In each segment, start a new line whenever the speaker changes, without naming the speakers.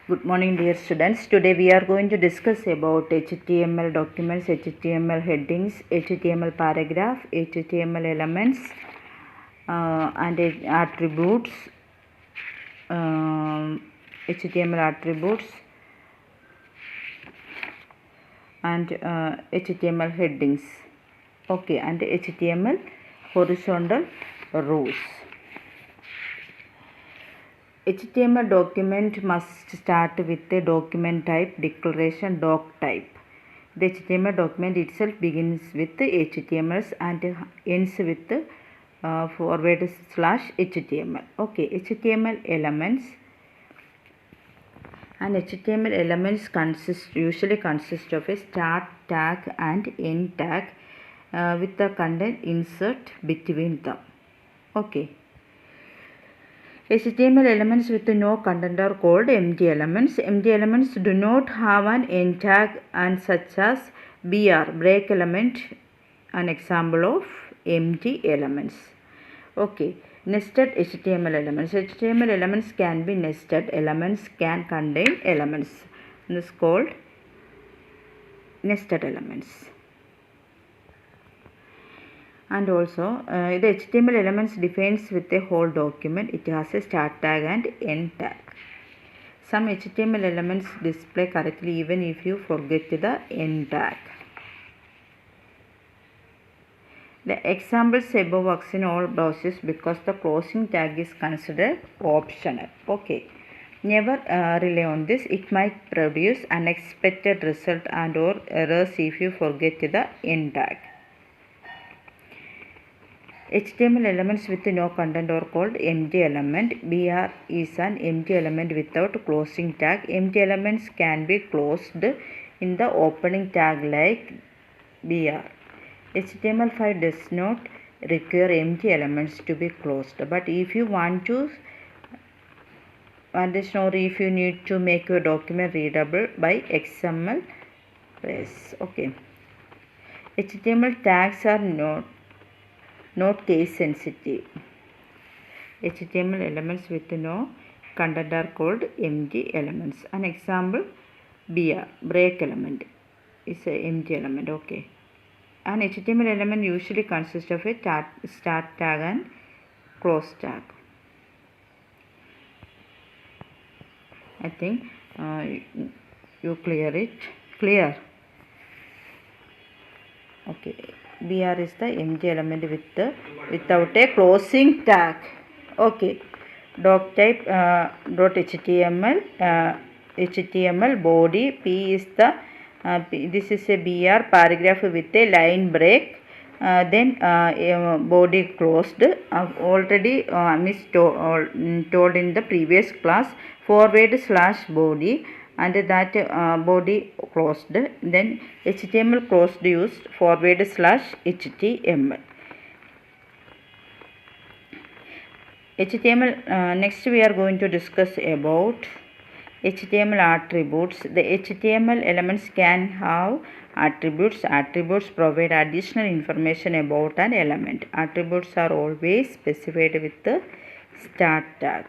Good morning, dear students. Today we are going to discuss about HTML documents, HTML headings, HTML paragraph, HTML elements, and attributes, HTML attributes, and HTML headings. Okay, and HTML horizontal rows. HTML document must start with the document type declaration doc type. The HTML document itself begins with the HTMLs and ends with the /HTML. Okay, HTML elements and HTML elements usually consist of a start tag and end tag with the content insert between them. Okay. HTML elements with no content are called empty elements. Empty elements do not have an end tag and such as BR, break element, an example of empty elements. Okay, nested HTML elements. HTML elements can be nested. Elements can contain elements. This is called nested elements. And also the HTML elements defines with a whole document. It has a start tag and end tag. Some HTML elements display correctly even if you forget the end tag. The examples above works in all browsers because the closing tag is considered optional. Okay, never rely on this. It might produce unexpected result and or errors if you forget the end tag. HTML elements with no content are called empty element. BR is an empty element without closing tag. Empty elements can be closed in the opening tag like BR. HTML5 does not require empty elements to be closed. But if you want to if you need to make your document readable by XML, yes, okay. HTML tags are not case sensitive. HTML elements with no content are called empty elements. An example, BR, break element, is an empty element. Okay. An HTML element usually consists of a start tag and close tag. I think you clear it. Clear? Okay. BR is the empty element without a closing tag. Okay. Doc type .html, HTML body. P is the this is a BR paragraph with a line break. Then body closed. Already Miss told in the previous class /body. And that body closed. Then HTML closed used /HTML. HTML. Next we are going to discuss about HTML attributes. The HTML elements can have attributes. Attributes provide additional information about an element. Attributes are always specified with the start tag.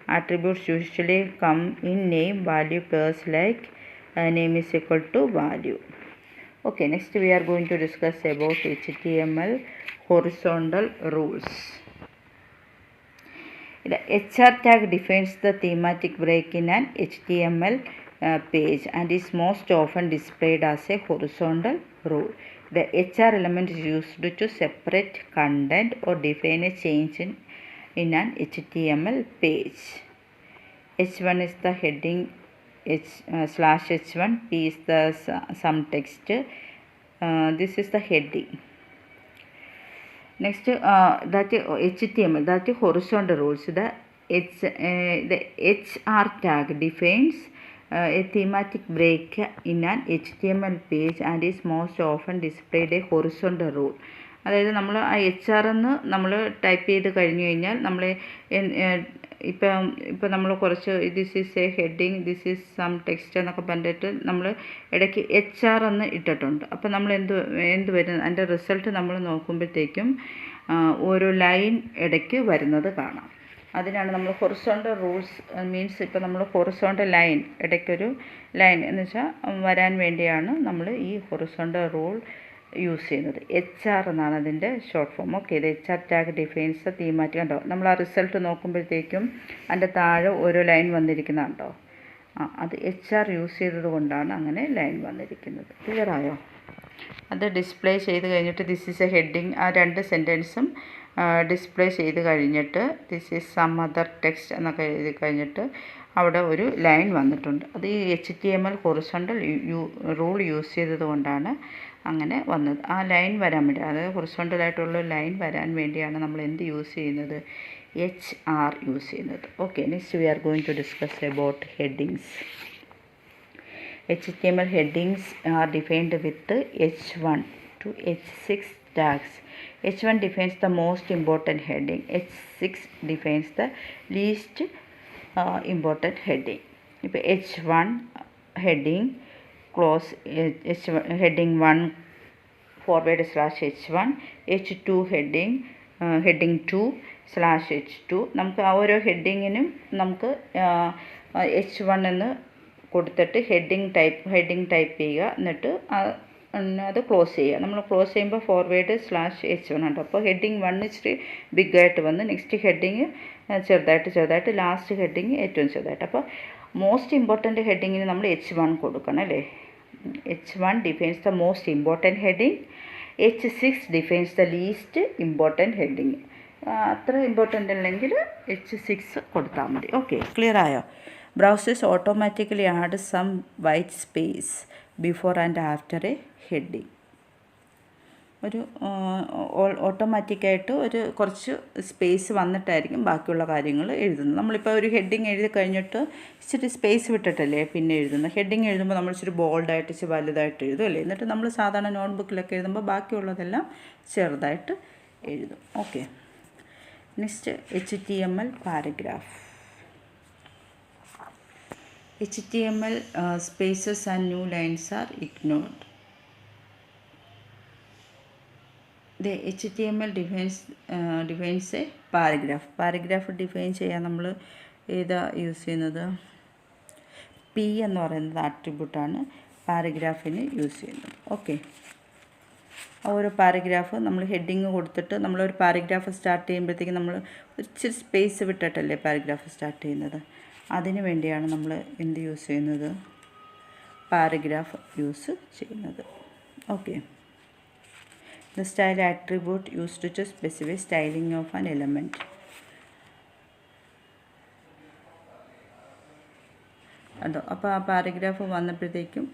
Attributes usually come in name value pairs like name is equal to value. Okay, next we are going to discuss about HTML horizontal rules. The HR tag defines the thematic break in an HTML page and is most often displayed as a horizontal rule. The HR element is used to separate content or define a change in an HTML page. H1 is the heading, /H1, P is the some text. This is the heading. Next, that HTML, that horizontal rules. The HR tag defines a thematic break in an HTML page and is most often displayed a horizontal rule. അതായത് നമ്മൾ ആ HR എന്ന് നമ്മൾ type ചെയ്ത് കഴിഞ്ഞു കഴിഞ്ഞാൽ നമ്മൾ ഇപ്പം നമ്മൾ കുറച്ച് this is a heading, this is some text എന്നൊക്കെ പറഞ്ഞിട്ട് നമ്മൾ ഇടയ്ക്ക് HR എന്ന് ഇട്ടിട്ടുണ്ട്. അപ്പോൾ നമ്മൾ എന്ത് വരും, അതിൻ്റെ റിസൾട്ട് നമ്മൾ നോക്കുമ്പോഴത്തേക്കും ഓരോ ലൈൻ ഇടയ്ക്ക് വരുന്നത് കാണാം. അതിനാണ് നമ്മൾ ഹൊറിസോണ്ടൽ റൂൾസ് മീൻസ് ഇപ്പോൾ നമ്മൾ ഹൊറിസോണ്ടൽ ലൈൻ ഇടയ്ക്കൊരു ലൈൻ എന്ന് വെച്ചാൽ വരാൻ വേണ്ടിയാണ് നമ്മൾ ഈ ഹൊറിസോണ്ടൽ റൂൾ യൂസ് ചെയ്യുന്നത്. HR എന്നാണ് അതിൻ്റെ ഷോർട്ട് ഫോം. ഓക്കെ, ഇത് HR ടാഗ് ഡിഫൈൻസ് തീമാറ്റിക്. കണ്ടോ, നമ്മൾ ആ റിസൾട്ട് നോക്കുമ്പോഴത്തേക്കും അതിൻ്റെ താഴെ ഓരോ ലൈൻ വന്നിരിക്കുന്നുണ്ടോ? അത് HR യൂസ് ചെയ്തത് കൊണ്ടാണ് അങ്ങനെ ലൈൻ വന്നിരിക്കുന്നത്. ക്ലിയർ ആയോ? അത് ഡിസ്പ്ലേ ചെയ്ത് കഴിഞ്ഞിട്ട് ദിസ് ഈസ് എ ഹെഡിങ്, ആ 2 സെൻറ്റൻസും ഡിസ്പ്ലേ ചെയ്ത് കഴിഞ്ഞിട്ട് this is some other text എന്നൊക്കെ എഴുതി കഴിഞ്ഞിട്ട് അവിടെ ഒരു ലൈൻ വന്നിട്ടുണ്ട്. അത് ഈ HTML ഹൊറിസോണ്ടൽ റൂൾ യൂസ് ചെയ്തത് കൊണ്ടാണ് അങ്ങനെ വന്നത്. ആ ലൈൻ വരാൻ വേണ്ടി, അതായത് ഹൊറിസോണ്ടലായിട്ടുള്ള ലൈൻ വരാൻ വേണ്ടിയാണ് നമ്മൾ എന്ത് യൂസ് ചെയ്യുന്നത്? HR യൂസ് ചെയ്യുന്നത്. Okay, next we are going to discuss about headings. HTML headings are defined with H1 to H6 tags. H1 defines the most important heading. H6 defines the least important heading. ഇപ്പോൾ H1 heading close H1 heading 1 forward slash H1, H2 heading heading 2 slash H2. നമുക്ക് ആ ഓരോ ഹെഡിങ്ങിനും നമുക്ക് H1 എന്ന് കൊടുത്തിട്ട് heading type ചെയ്യുക. എന്നിട്ട് അത് ക്ലോസ് ചെയ്യുക. നമ്മൾ ക്ലോസ് ചെയ്യുമ്പോൾ ഫോർവേഡ് സ്ലാഷ് H1 ഉണ്ട്. അപ്പോൾ ഹെഡിങ് 1 ഇച്ചിരി ബിഗായിട്ട് വന്ന് നെക്സ്റ്റ് ഹെഡിങ് ചെറുതായിട്ട് ലാസ്റ്റ് ഹെഡിങ് ഏറ്റവും ചെറുതായിട്ട്. അപ്പോൾ മോസ്റ്റ് ഇമ്പോർട്ടൻറ്റ് ഹെഡിങ്ങിന് നമ്മൾ H1 കൊടുക്കണം അല്ലേ. H1 defines the most important heading. H6 defines the least important heading. അത്ര ഇമ്പോർട്ടൻ്റ് അല്ലെങ്കിൽ H6 കൊടുത്താൽ മതി. ഓക്കെ, ക്ലിയർ ആയോ? Browsers automatically add some white space before and after a heading. ഒരു ഓട്ടോമാറ്റിക്കായിട്ട് ഒരു കുറച്ച് സ്പേസ് വന്നിട്ടായിരിക്കും ബാക്കിയുള്ള കാര്യങ്ങൾ എഴുതുന്നത്. നമ്മളിപ്പോൾ ഒരു ഹെഡിങ് എഴുതി കഴിഞ്ഞിട്ട് ഇച്ചിരി സ്പേസ് വിട്ടിട്ടല്ലേ പിന്നെ എഴുതുന്നത്. ഹെഡിങ് എഴുതുമ്പോൾ നമ്മൾ ഇച്ചിരി ബോൾഡായിട്ട് ഇച്ചിരി വലുതായിട്ട് എഴുതും അല്ലേ. എന്നിട്ട് നമ്മൾ സാധാരണ നോട്ട്ബുക്കിലൊക്കെ എഴുതുമ്പോൾ ബാക്കിയുള്ളതെല്ലാം ചെറുതായിട്ട് എഴുതും. Okay, next HTML paragraph. HTML spaces and new lines are ignored. The HTML defines a paragraph. Paragraph define ചെയ്യാൻ നമ്മൾ ഏതാ യൂസ് ചെയ്യുന്നത്? P എന്ന് പറയുന്നത് ആട്രിബ്യൂട്ടാണ് പാരഗ്രാഫിന് യൂസ് ചെയ്യുന്നത്. ഓക്കെ, ഓരോ പാരഗ്രാഫ് നമ്മൾ ഹെഡിങ് കൊടുത്തിട്ട് നമ്മളൊരു പാരഗ്രാഫ് സ്റ്റാർട്ട് ചെയ്യുമ്പോഴത്തേക്കും നമ്മൾ ഇച്ചിരി സ്പേസ് വിട്ടിട്ടല്ലേ പാരഗ്രാഫ് സ്റ്റാർട്ട് ചെയ്യുന്നത്. അതിനു വേണ്ടിയാണ് നമ്മൾ എന്ത് യൂസ് ചെയ്യുന്നത്? പാരഗ്രാഫ് യൂസ് ചെയ്യുന്നത്. Okay, the style attribute used to specify styling of an element. അതോ അപ്പോൾ ആ പാരഗ്രാഫ് വന്നപ്പോഴത്തേക്കും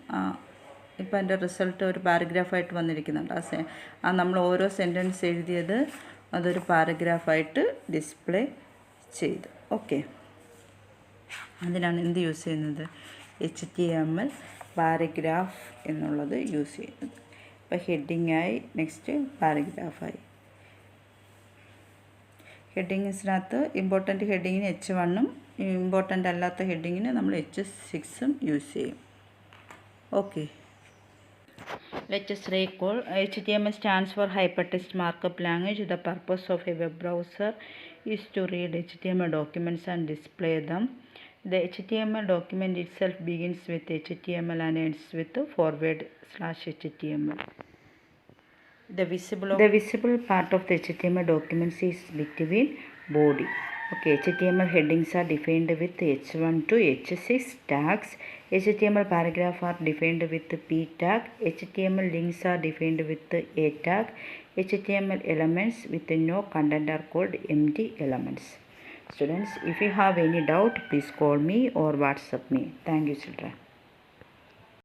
ഇപ്പോൾ എൻ്റെ റിസൾട്ട് ഒരു പാരഗ്രാഫായിട്ട് വന്നിരിക്കുന്നുണ്ട്. ആ നമ്മൾ ഓരോ സെൻറ്റൻസ് എഴുതിയത് അതൊരു പാരഗ്രാഫായിട്ട് ഡിസ്പ്ലേ ചെയ്തു. ഓക്കെ, അതിനാണ് എന്ത് യൂസ് ചെയ്യുന്നത്? HTML പാരഗ്രാഫ് എന്നുള്ളത് യൂസ് ചെയ്യുന്നത്. ഇപ്പോൾ ഹെഡിങ്ങായി, നെക്സ്റ്റ് പാരഗ്രാഫായി. ഹെഡിങ്സിനകത്ത് ഇമ്പോർട്ടൻറ്റ് ഹെഡിങ്ങിന് H1ഉം ഇമ്പോർട്ടൻ്റ് അല്ലാത്ത ഹെഡിങ്ങിന് നമ്മൾ H6ഉം യൂസ് ചെയ്യും. Okay, let us recall. HTML stands for Hypertext Markup Language. The purpose of a web browser is to read HTML documents and display them. The HTML document itself begins with HTML and ends with /HTML. The visible part of the HTML documents is between body. Okay, HTML headings are defined with H1 to H6 tags. HTML paragraph are defined with P tag. HTML links are defined with A tag. HTML elements with no content are called empty elements. Students, if you have any doubt, please call me or WhatsApp me. Thank you, children.